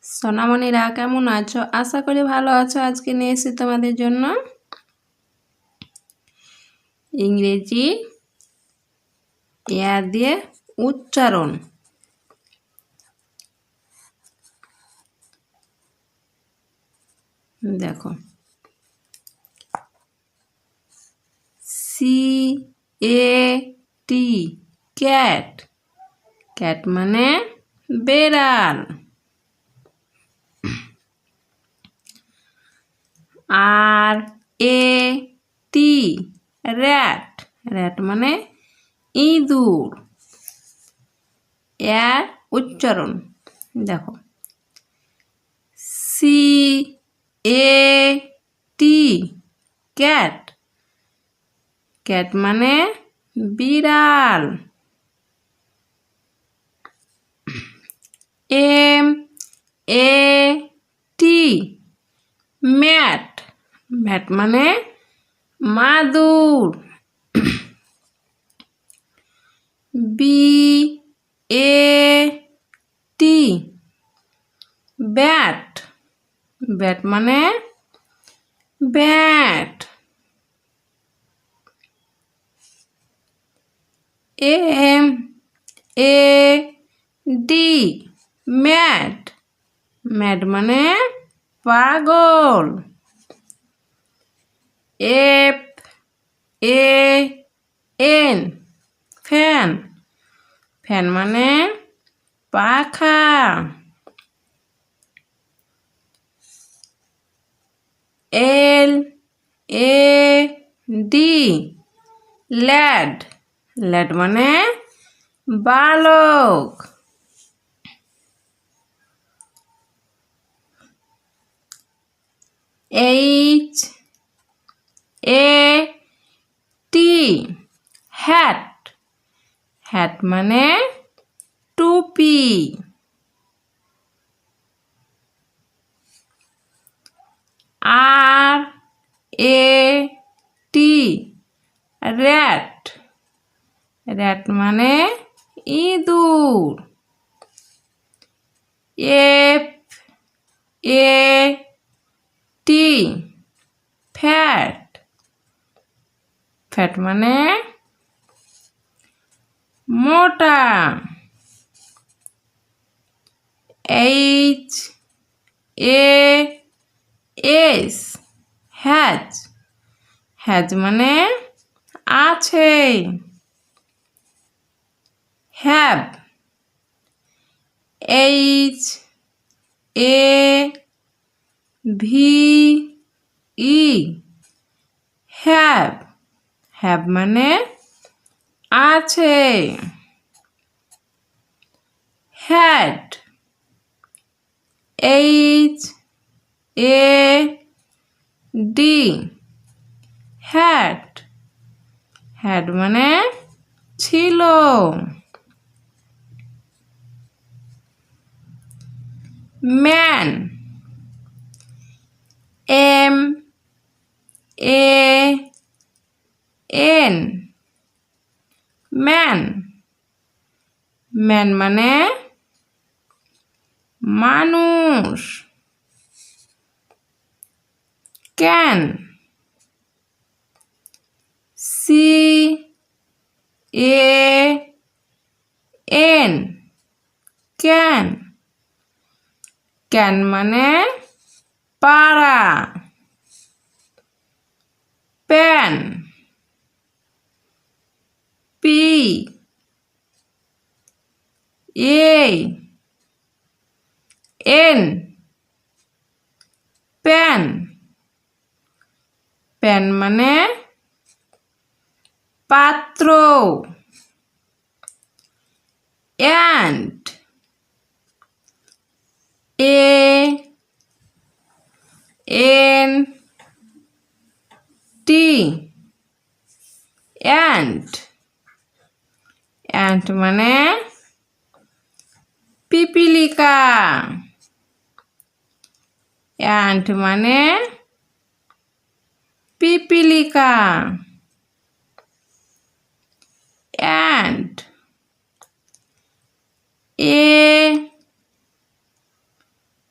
সোনামণিরা কেমন আছো? আশা করি ভালো আছো। আজকে নিয়ে এসেছি তোমাদের জন্য ইংরেজি এ দিয়ে উচ্চারণ। দেখো, CAT ক্যাট। ক্যাট মানে বেড়াল। RAT rat. র্যাট মানে ইঁদুর। এর উচ্চারণ দেখো, CAT ক্যাট। ক্যাট মানে বিড়াল। MAT mat. ম্যাট মানে মাদুর। BAT bat. ব্যাট মানে ব্যাট। MAD mat. ম্যাট মানে পাগল। FAN fan. ফ্যান মানে পাখা। LAD lad. ল্যাড মানে বালক। HAT hat. হ্যাট মানে টুপি। RAT rat. র্যাট মানে ইঁদুর। FAT fat. ফ্যাট মানে মোটা। HAS has. হ্যাজ মানে আছে। হ্যাভ। HAVE have. হ্যাভ মানে আছে। হ্যাড। HAD had. হ্যাড মানে ছিল। ম্যান। MAN man. ম্যান মানে মানুষ। ক্যান। CAN can. ক্যান মানে পাড়া। প্যান। PAN pan. প্যান মানে পাত্র। অ্যান্ট। ANT ant. অ্যান্ট মানে পিপিলিকা। অ্যান্ট মানে পিপিলিকা। Ant.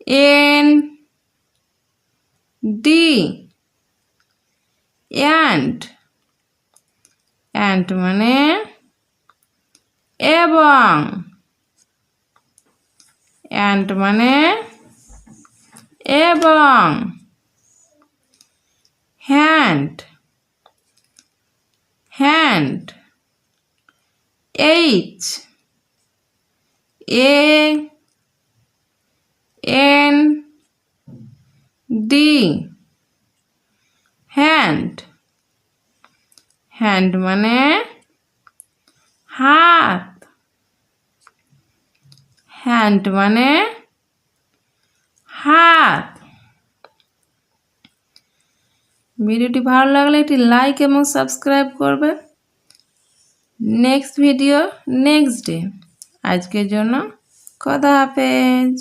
N D ant. Ant মানে এবং। অ্যান্ট মানে এবং। Hand. Hand. H A N D hand. Hand মানে হাত। হ্যান্ড মানে হাত। ভিডিওটি ভালো লাগলে একটি লাইক এবং সাবস্ক্রাইব করবে। Next video next day. আজকের জন্য খোদা হাফেজ।